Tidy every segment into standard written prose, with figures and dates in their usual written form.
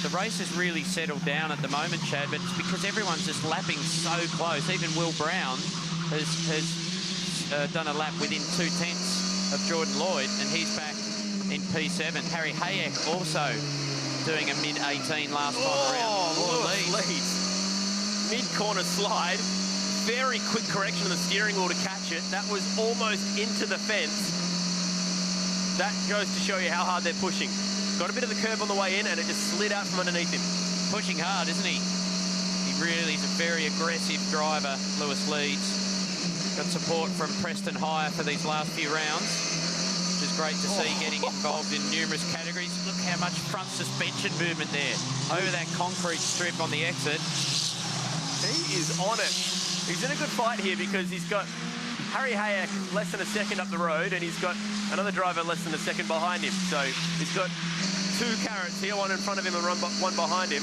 the race has really settled down at the moment, Chad, but it's because everyone's just lapping so close. Even Will Brown has done a lap within 2/10 of Jordan Lloyd, and he's back in P7. Harry Hayek also doing a mid-18 last time around. Lewis leads. Mid-corner slide. Very quick correction of the steering wheel to catch it. That was almost into the fence. That goes to show you how hard they're pushing. Got a bit of the curve on the way in, and it just slid out from underneath him. Pushing hard, isn't he? He really is a very aggressive driver, Lewis Leeds. Got support from Preston Hire for these last few rounds, which is great to see, getting involved in numerous categories. Look how much front suspension movement there over that concrete strip on the exit. He is on it. He's in a good fight here because he's got Harry Hayek less than a second up the road, and he's got another driver less than a second behind him. So he's got two carrots here, one in front of him and one behind him,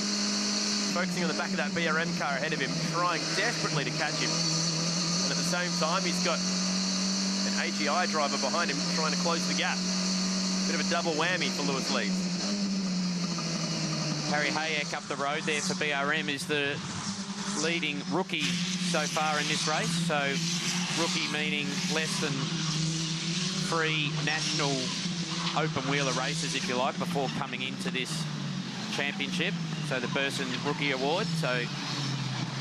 focusing on the back of that BRM car ahead of him, trying desperately to catch him. And at the same time, he's got an AGI driver behind him trying to close the gap. Bit of a double whammy for Lewis Leeds. Harry Hayek up the road there for BRM is the leading rookie so far in this race. So rookie meaning less than 3 national open wheeler races, if you like, before coming into this championship. So the Burson Rookie Award. So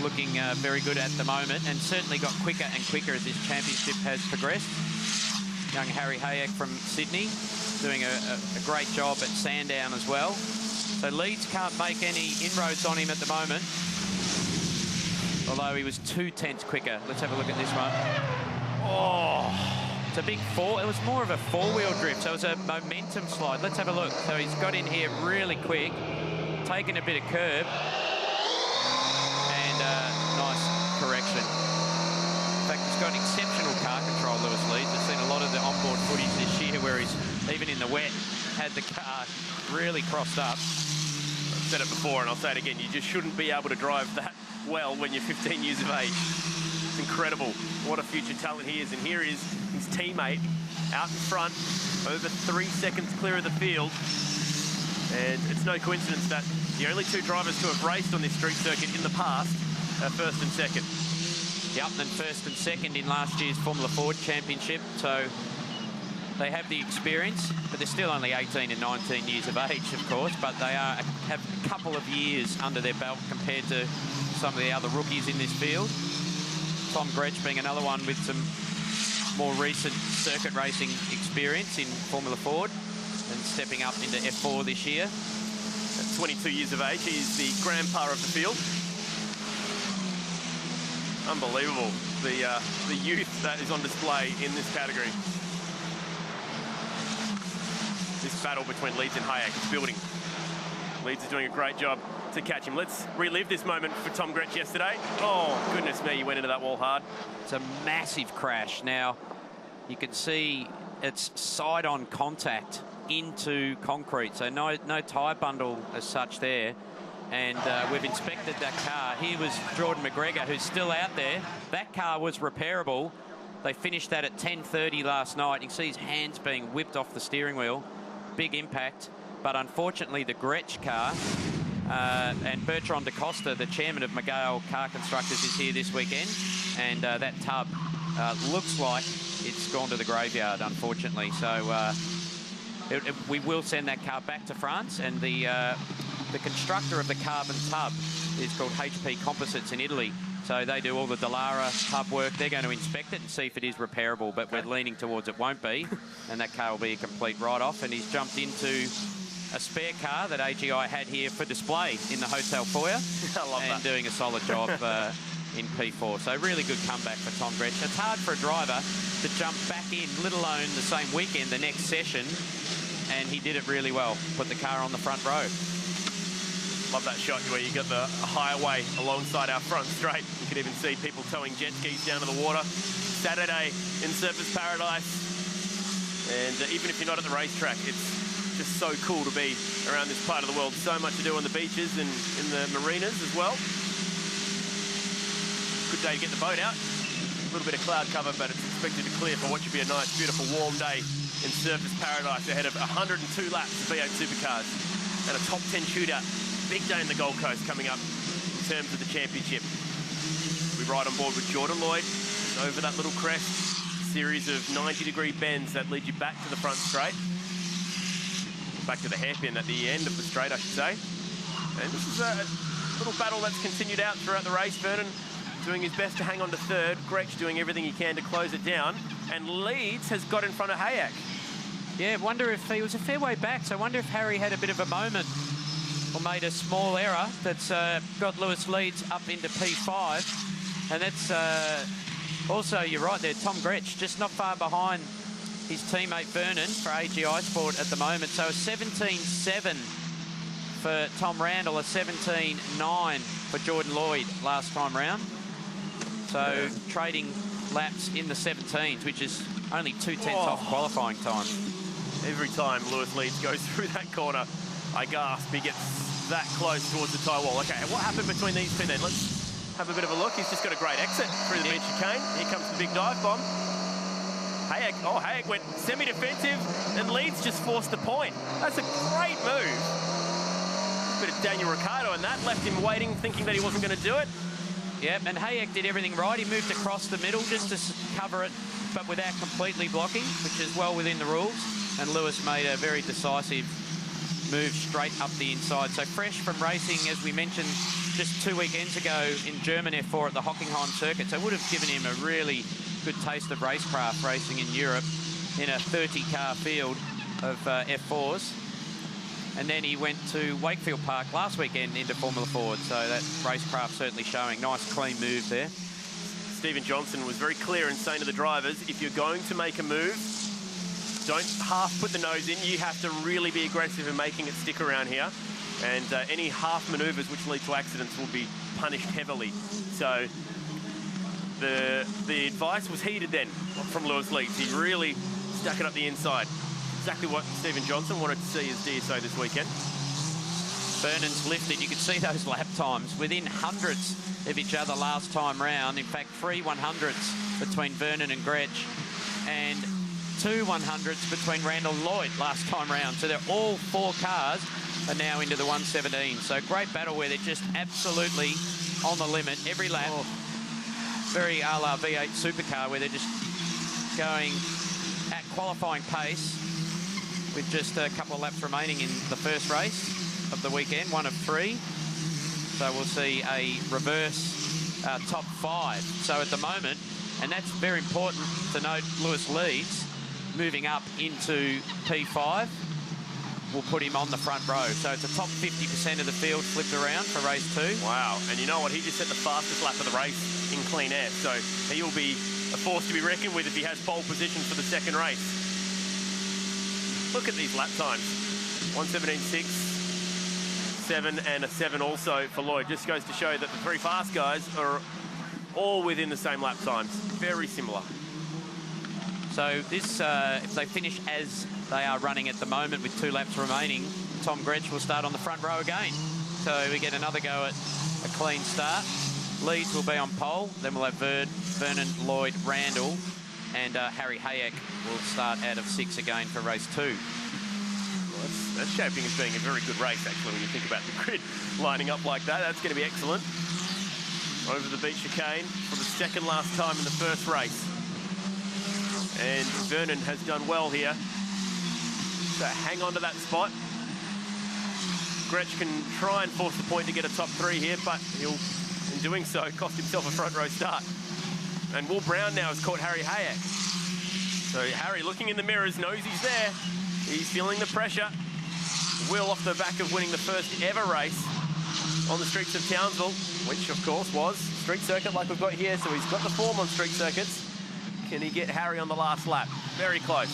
looking very good at the moment, and certainly got quicker and quicker as this championship has progressed. Young Harry Hayek from Sydney doing a great job at Sandown as well. So Leeds can't make any inroads on him at the moment, although he was 2/10 quicker. Let's have a look at this one. Oh, it's a big it was more of a four-wheel drift, so it was a momentum slide. Let's have a look. So he's got in here really quick, taken a bit of curb, and nice correction. In fact, he's got exceptional car control, Lewis Leeds. I've seen a lot of the onboard footage this year where he's, even in the wet, had the car really crossed up. I've said it before and I'll say it again, you just shouldn't be able to drive that well when you're 15 years of age. It's incredible what a future talent he is. And here is his teammate out in front, over 3 seconds clear of the field. And it's no coincidence that the only 2 drivers who have raced on this street circuit in the past are first and second. Yep, and first and second in last year's Formula Ford Championship. So they have the experience, but they're still only 18 and 19 years of age, of course, but they have a couple of years under their belt compared to some of the other rookies in this field. Tom Gretsch being another one with some more recent circuit racing experience in Formula Ford and stepping up into F4 this year. At 22 years of age, he's the grandpa of the field. Unbelievable, the youth that is on display in this category. This battle between Leeds and Hayek is building. Leeds is doing a great job to catch him. Let's relive this moment for Tom Gretsch yesterday. Oh, goodness me, he went into that wall hard. It's a massive crash. Now, you can see it's side-on contact into concrete, so no tyre bundle as such there. And we've inspected that car. Here was Jordan McGregor, who's still out there. That car was repairable. They finished that at 10:30 last night. You can see his hands being whipped off the steering wheel. Big impact. But unfortunately, the Gretsch car, and Bertrand da Costa, the chairman of McGale Car Constructors, is here this weekend. And that tub looks like it's gone to the graveyard, unfortunately. So we will send that car back to France, and the constructor of the carbon tub is called HP Composites in Italy. So they do all the Dallara hub work. They're going to inspect it and see if it is repairable, but we're leaning towards it won't be, and that car will be a complete write-off. And he's jumped into a spare car that AGI had here for display in the hotel foyer. I love and that. Doing a solid job in P4. So really good comeback for Tom Gretsch. It's hard for a driver to jump back in, let alone the same weekend, the next session, and he did it really well. Put the car on the front row. Love that shot where you got the highway alongside our front straight. You can even see people towing jet skis down to the water. Saturday in Surfers Paradise. And even if you're not at the racetrack, it's just so cool to be around this part of the world. So much to do on the beaches and in the marinas as well. Good day to get the boat out. A little bit of cloud cover, but it's expected to clear for what should be a nice, beautiful, warm day in Surfers Paradise ahead of 102 laps of V8 Supercars and a top 10 shootout big day in the Gold Coast coming up in terms of the championship. We ride on board with Jordan Lloyd over that little crest, series of 90-degree bends that lead you back to the front straight. Back to the hairpin at the end of the straight, I should say. And this is a little battle that's continued out throughout the race. Vernon doing his best to hang on to third. Gretsch doing everything he can to close it down. And Leeds has got in front of Hayek. Yeah, wonder if he was a fair way back, so I wonder if Harry had a bit of a moment or made a small error that's got Lewis Leeds up into P5. And that's also, you're right there, Tom Gretsch just not far behind his teammate Vernon for AGI Sport at the moment. So a 17.7 for Tom Randall, a 17.9 for Jordan Lloyd last time round. So trading laps in the 17s, which is only 2/10 off qualifying time. Every time Lewis Leeds goes through that corner, I gasp. He gets that close towards the tyre wall. Okay, what happened between these two then? Let's have a bit of a look. He's just got a great exit through the beach chicane. Here comes the big dive bomb. Hayek went semi-defensive, and Leeds just forced the point. That's a great move. A bit of Daniel Ricciardo, and that left him waiting, thinking that he wasn't going to do it. Yep, and Hayek did everything right. He moved across the middle just to cover it, but without completely blocking, which is well within the rules. And Lewis made a very decisive move straight up the inside. So fresh from racing, as we mentioned, just 2 weekends ago in German F4 at the Hockenheim circuit. So it would have given him a really good taste of racecraft racing in Europe in a 30-car field of F4s. And then he went to Wakefield Park last weekend into Formula Ford. So that racecraft certainly showing. Nice, clean move there. Stephen Johnson was very clear in saying to the drivers, if you're going to make a move, don't half put the nose in. You have to really be aggressive in making it stick around here. And any half manoeuvres which lead to accidents will be punished heavily. So the advice was heeded then from Lewis Leeds. He really stuck it up the inside. Exactly what Stephen Johnson wanted to see as DSO this weekend. Vernon's lifted. You could see those lap times within hundreds of each other last time round. In fact, 3 100ths between Vernon and Gretsch, and 2 100ths between Randall and Lloyd last time round. So they're all 4 cars are now into the 117. So great battle where they're just absolutely on the limit every lap. Very a la V8 supercar where they're just going at qualifying pace with just a couple of laps remaining in the first race of the weekend, 1 of 3. So we'll see a reverse top 5. So at the moment, and that's very important to note, Lewis Leeds moving up into P5 will put him on the front row. So it's a top 50% of the field flipped around for race 2. Wow, and you know what? He just set the fastest lap of the race in clean air. So he'll be a force to be reckoned with if he has pole position for the second race. Look at these lap times. 1:17.6, 7 and a 7 also for Lloyd. Just goes to show that the 3 fast guys are all within the same lap times. Very similar. So this, if they finish as they are running at the moment with 2 laps remaining, Tom Gretsch will start on the front row again. So we get another go at a clean start. Leeds will be on pole. Then we'll have Vernon, Lloyd, Randall, and Harry Hayek will start out of 6 again for race 2. Well, that's shaping as being a very good race, actually, when you think about the grid lining up like that. That's going to be excellent. Over the beach chicane for the second last time in the first race. And Vernon has done well here. So hang on to that spot. Gretsch can try and force the point to get a top 3 here, but he'll, in doing so, cost himself a front row start. And Will Brown now has caught Harry Hayek. So Harry, looking in the mirrors, knows he's there. He's feeling the pressure. Will, off the back of winning the first ever race on the streets of Townsville, which of course was street circuit like we've got here, so he's got the form on street circuits. Can he get Harry on the last lap? Very close.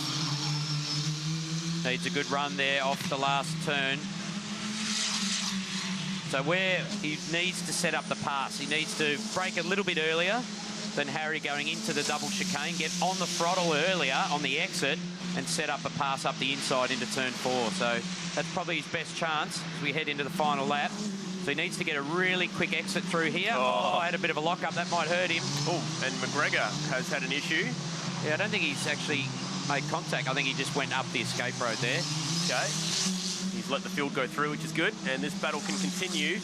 Needs a good run there off the last turn. So where he needs to set up the pass, he needs to brake a little bit earlier than Harry going into the double chicane, get on the throttle earlier on the exit and set up a pass up the inside into turn 4. So that's probably his best chance as we head into the final lap. So he needs to get a really quick exit through here. Oh, had a bit of a lock-up. That might hurt him. Oh, and McGregor has had an issue. Yeah, I don't think he's actually made contact. I think he just went up the escape road there. Okay. He's They've let the field go through, which is good. And this battle can continue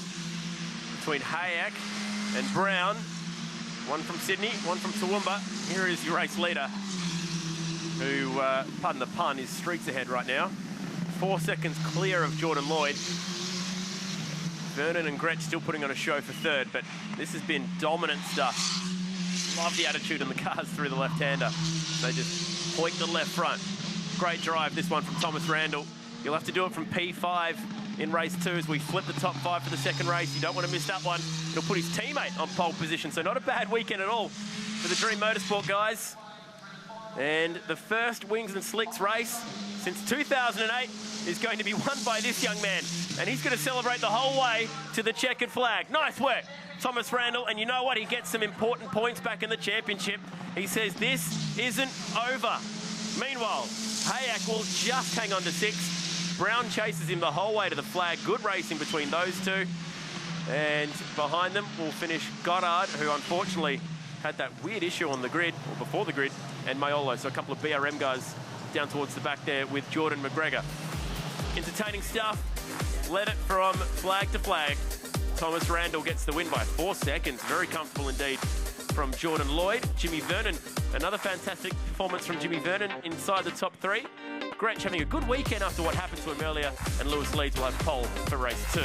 between Hayek and Brown. One from Sydney, one from Toowoomba. Here is your race leader, who, pardon the pun, is streets ahead right now. 4 seconds clear of Jordan Lloyd. Vernon and Gretsch still putting on a show for third, but this has been dominant stuff. Love the attitude in the cars through the left-hander. They just point the left front. Great drive, this one from Thomas Randall. You'll have to do it from P5 in race 2 as we flip the top 5 for the second race. You don't want to miss that one. It'll put his teammate on pole position, so not a bad weekend at all for the Dream Motorsport guys. And the first Wings and Slicks race since 2008 is going to be won by this young man. And he's going to celebrate the whole way to the checkered flag. Nice work, Thomas Randall. And you know what? He gets some important points back in the championship. He says this isn't over. Meanwhile, Hayek will just hang on to 6. Brown chases him the whole way to the flag. Good racing between those two. And behind them will finish Goddard, who unfortunately had that weird issue on the grid, or before the grid, and Maiolo. So a couple of BRM guys down towards the back there with Jordan McGregor. Entertaining stuff. Led it from flag to flag. Thomas Randall gets the win by 4 seconds. Very comfortable indeed from Jordan Lloyd. Jimmy Vernon, another fantastic performance from Jimmy Vernon inside the top 3. Gretsch having a good weekend after what happened to him earlier, and Lewis Leeds will have pole for race 2.